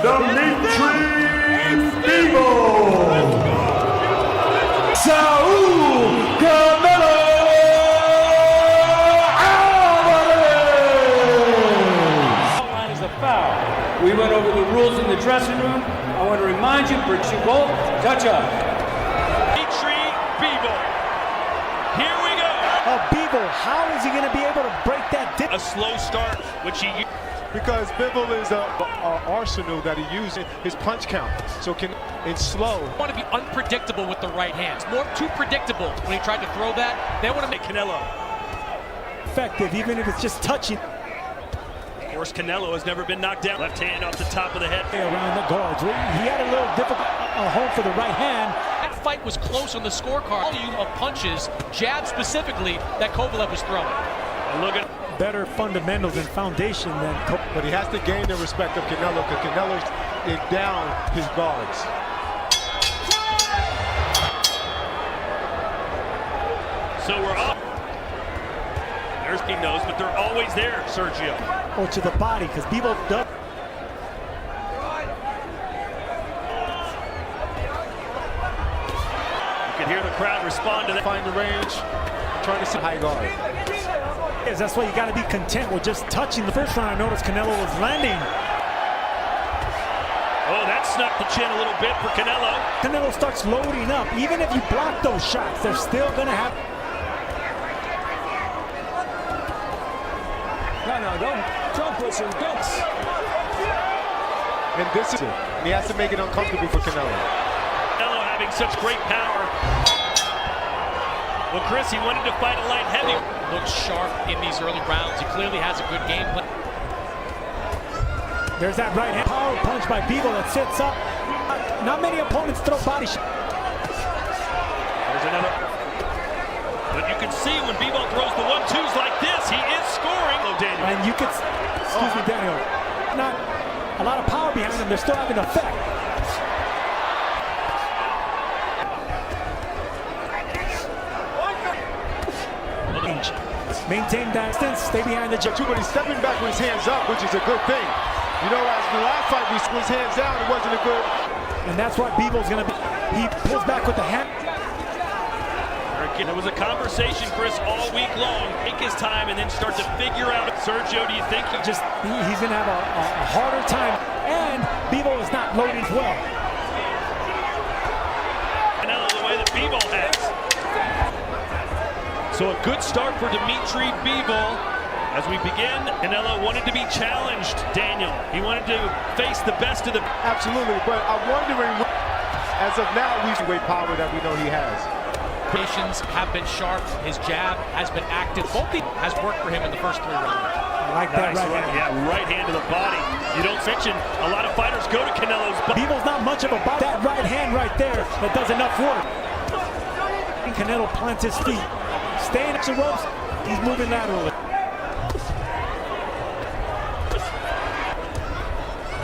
Dmitry Bivol, Saul Canelo Alvarez. Line is a foul. We went over the rules in the dressing room. I want to remind you, British both, touch up. Dmitry Bivol. Here we go. Bivol, how is he going to be able to break that dip? A slow start, which he... Because Bivol is an arsenal that he uses his punch count. So in slow. Want to be unpredictable with the right hand. It's more too predictable when he tried to throw that. They want to make Canelo. Effective, even if it's just touching. Of course, Canelo has never been knocked down. Left hand off the top of the head. Around the guards. He had a little difficult home for the right hand. That fight was close on the scorecard. Volume of punches, jab specifically, that Kovalev was throwing. And look at better fundamentals and foundation than But he has to gain the respect of Canelo because Canelo's down his guards. So we're up. There's he knows, but they're always there, Sergio. Or to the body, because Bivol does. You can hear the crowd respond to that. Find the range, trying to see high guard. That's why you got to be content with just touching. The first round, I noticed Canelo was landing. Oh, that snuck the chin a little bit for Canelo. Canelo starts loading up. Even if you block those shots, they're still going to have... No, don't push him, don't. And this is it. He has to make it uncomfortable for Canelo. Canelo having such great power. Well, Chris, he wanted to fight a light heavy. Looks sharp in these early rounds. He clearly has a good game plan. There's that right hand power punch by Bivol that sits up. Not many opponents throw body shots. There's another. But you can see when Bivol throws the 1-2s like this, he is scoring. Oh, Daniel. And you can, excuse me, Daniel, not a lot of power behind them. They're still having an effect. Maintain that distance, stay behind the jab. But he's stepping back with his hands up, which is a good thing. You know, as the last fight, with his hands down, it wasn't a good. And that's what Bivol's going to be. He pulls back with the hand. There was a conversation, Chris, all week long. Take his time and then start to figure out. Sergio, do you think he's going to have a harder time? And Bivol is not loaded as well. Canelo the way that Bivol has. So a good start for Dmitry Bivol. As we begin, Canelo wanted to be challenged, Daniel. He wanted to face the best of the... Absolutely, but I'm wondering, as of now, we see great power that we know he has. Patience have been sharp. His jab has been active. Both has worked for him in the first 3 rounds. I like that nice, right hand. Yeah, right hand to the body. You don't mention a lot of fighters go to Canelo's body. Bivol's not much of a body. That right hand right there that does enough work. And Canelo plants his feet. Staying at the ropes, he's moving laterally.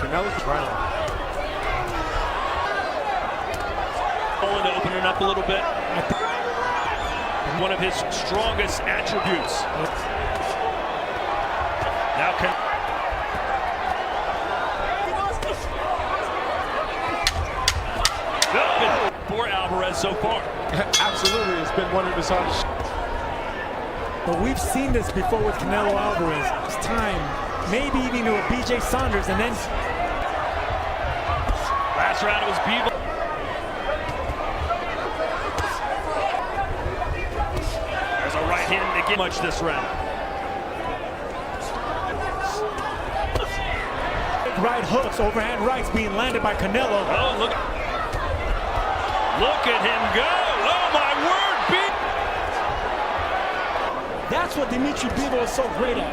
Canelo's trying. Pulling to open it up a little bit. One of his strongest attributes. Now for Alvarez so far. Absolutely, it's been one of his hardest. But we've seen this before with Canelo Alvarez. It's time, maybe even with BJ Saunders, and then... Last round it was Bivol. There's a right hand to get much this round. Right hooks, overhand rights being landed by Canelo. Oh, look at him go. Oh, my word, That's what Dmitry Bivol is so great at.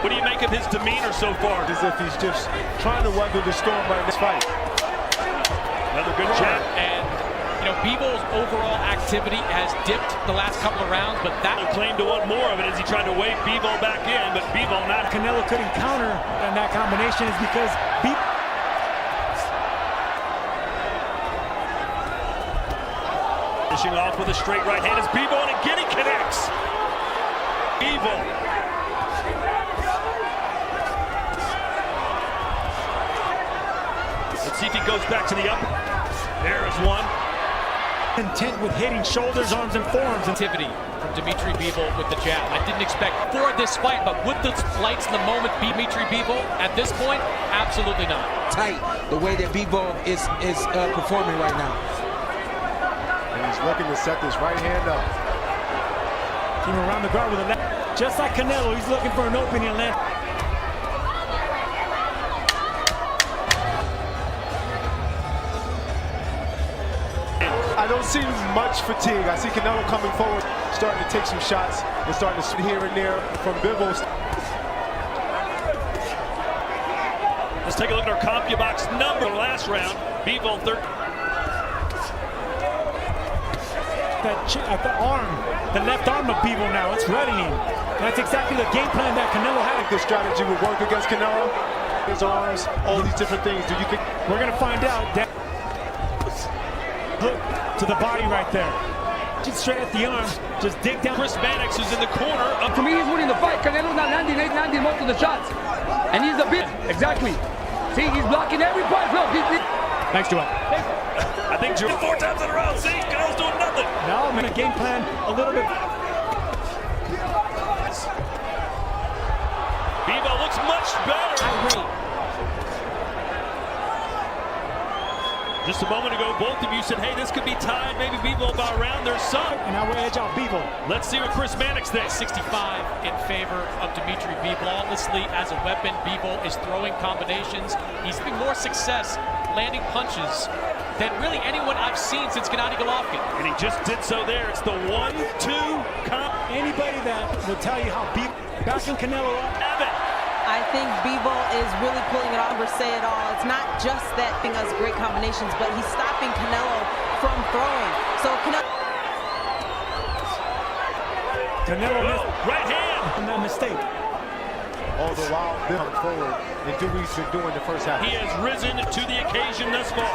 What do you make of his demeanor so far? As if he's just trying to weather the storm right in this fight. Another good jab. And, you know, Bivol's overall activity has dipped the last couple of rounds, but that... He claimed to want more of it as he tried to wave Bivol back in, but Bivol not... Canelo couldn't counter, and that combination is because Finishing off with a straight right hand as Bivol, and again he connects. Bivol. Let's see if he goes back to the upper. There is one. Intent with hitting shoulders, arms, and forearms. Activity from Dmitry Bivol with the jab. I didn't expect for this fight, but would the lights in the moment be Dmitry Bivol at this point? Absolutely not. Tight the way that Bivol is performing right now. And he's looking to set this right hand up. Came around the guard with a left. Just like Canelo, he's looking for an opening and land. I don't see much fatigue. I see Canelo coming forward, starting to take some shots and starting to shoot here and there from Bivol. Let's take a look at our CompuBox number last round. Bivol third. At the arm, the left arm of Bivol now, it's running him. That's exactly the game plan that Canelo had. This strategy would work against Canelo. His arms, all these different things. Do you think we're gonna find out? Look to the body right there. Just straight at the arm. Just dig down. Chris Mannix is in the corner. To me, he's winning the fight. Canelo's not landing most of the shots. And he's a bit. Exactly. See, he's blocking every punch. Look, Thanks, Joel. I think 4 times in a row. See, Canelo's doing nothing. Now I'm gonna game plan a little bit. Bivol looks much better. Just a moment ago, both of you said, hey, this could be tied. Maybe Bivol about around their son. And I will edge out Bivol. Let's see what Chris Mannix thinks. 65 in favor of Dmitry Bivol. Honestly, as a weapon, Bivol is throwing combinations. He's having more success landing punches than really anyone I've seen since Gennadiy Golovkin. And he just did so there. It's the 1-2 comp. Anybody that will tell you how Bivol backing Canelo up. I think Bivol is really pulling it off or say it all. It's not just that thing has great combinations, but he's stopping Canelo from throwing. So Canelo missed right hand. That mistake. all the while they come forward and do what he's been doing the first half? He has risen to the occasion thus far.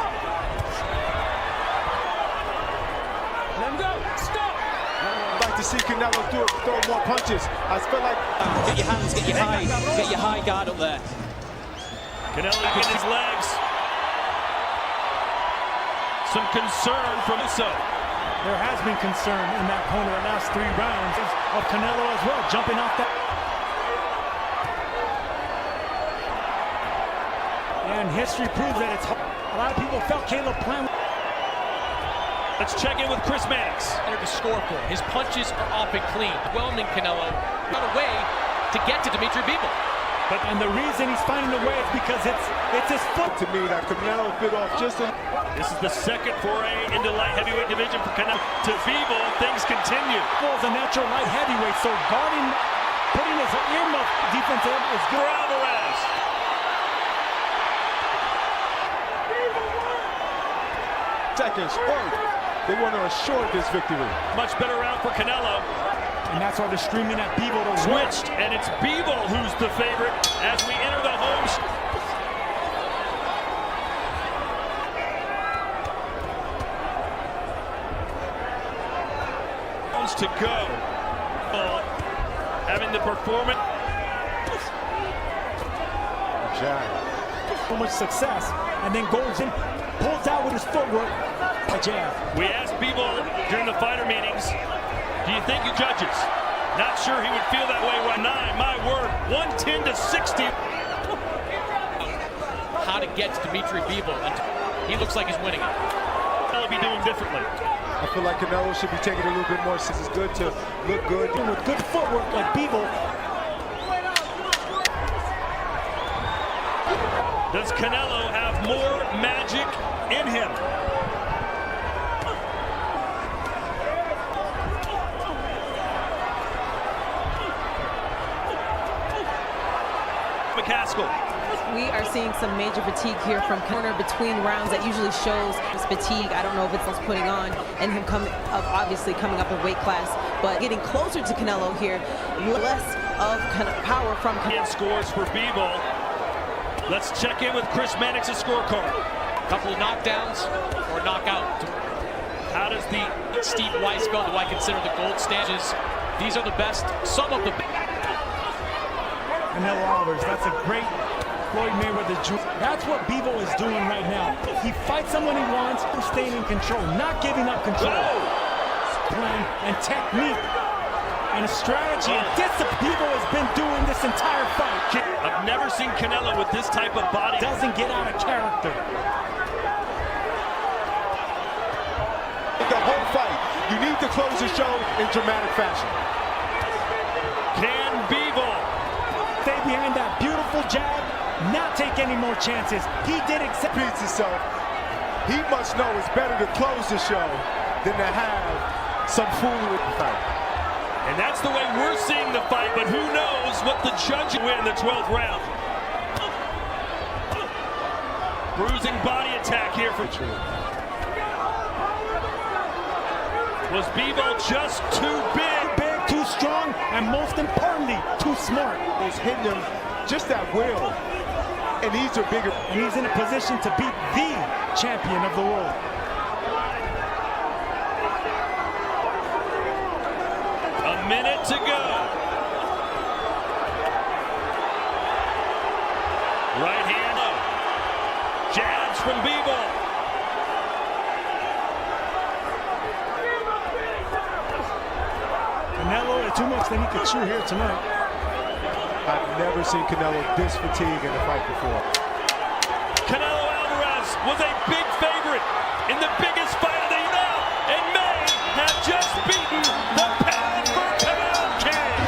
Let him go. Stop. I'd like to see Canelo throw more punches. I feel like Get your hands, get your high guard up there. Canelo gets his legs. Some concern from Uso. There has been concern in that corner the last 3 rounds of Canelo as well, jumping off that. And history proves that it's hard. A lot of people felt Caleb playing. Let's check in with Chris Mannix. To score for. His punches are off and clean. Whelming Canelo got a way to get to Dmitry Bivol. And the reason he's finding a way is because it's his foot. to me that Canelo bit off just a... This is the second foray into light heavyweight division for Canelo. To Bivol, things continue. Bivol's a natural light heavyweight, so guarding, putting his earmuff defense in is good. Alvarez. Seconds. They want to assure this victory. Much better round for Canelo. And that's why they're streaming at Bivol to win. Switched, and it's Bivol who's the favorite as we enter the home. To go. Having the performance. Jab. So much success, and then goes in, pulls out with his footwork. A jab. We asked Bivol during the fighter meetings, do you think you judges? Not sure he would feel that way right now. My word, 110 to 60. How to get to Dmitry Bivol, and he looks like he's winning it. He'll be doing differently. I feel like Canelo should be taking a little bit more since it's good to look good. With good footwork like Bivol. Does Canelo have more magic in him? McCaskill. we are seeing some major fatigue here from corner between rounds. That usually shows his fatigue. I don't know if it's what's putting on and him obviously coming up in weight class, but getting closer to Canelo here, less of kind of power from Canelo. Scores for Bivol. Let's check in with Chris Mannix's scorecard. Couple of knockdowns or knockout. How does the Steve Weisfeld, who I consider the gold standards, these are the best, some of the best. Canelo Alvarez, that's a great Floyd Mayweather. That's what Bivol is doing right now. He fights him when he wants, staying in control, not giving up control. Plan and technique and strategy and discipline. Bivol has been doing this entire fight. I've never seen Canelo with this type of body. Doesn't get out of character. The whole fight, you need to close the show in dramatic fashion. Can Bivol stay behind that beautiful jab, not take any more chances? He did accept himself. He must know it's better to close the show than to have some foolery in the fight. And that's the way we're seeing the fight, but who knows what the judge will win the 12th round. Bruising body attack here for True. Was Bivol just too big? Big, too strong, and most importantly, too smart. He's hitting him just at will. And he's a bigger. And he's in a position to beat the champion of the world. A minute to go. Right hand up. Jabs from Bivol. Canelo had too much that he could chew here tonight. I've never seen Canelo this fatigued in a fight before. Canelo Alvarez was a big favorite in the biggest fight of the year and may have just beaten the pound for pound king.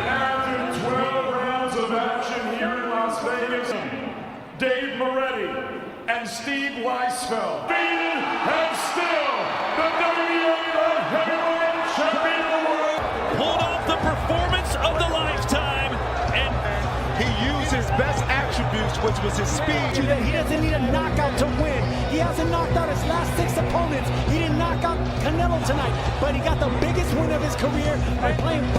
After 12 rounds of action here in Las Vegas, Dave Moretti and Steve Weisfeld beaten and still the WBA heavyweight champion of the world. Pulled off the performance of the lifetime, and he used his best attributes, which was his speed. He doesn't need a knockout to win. He hasn't knocked out his last 6 opponents. He didn't knock out Canelo tonight, but he got the biggest win of his career by playing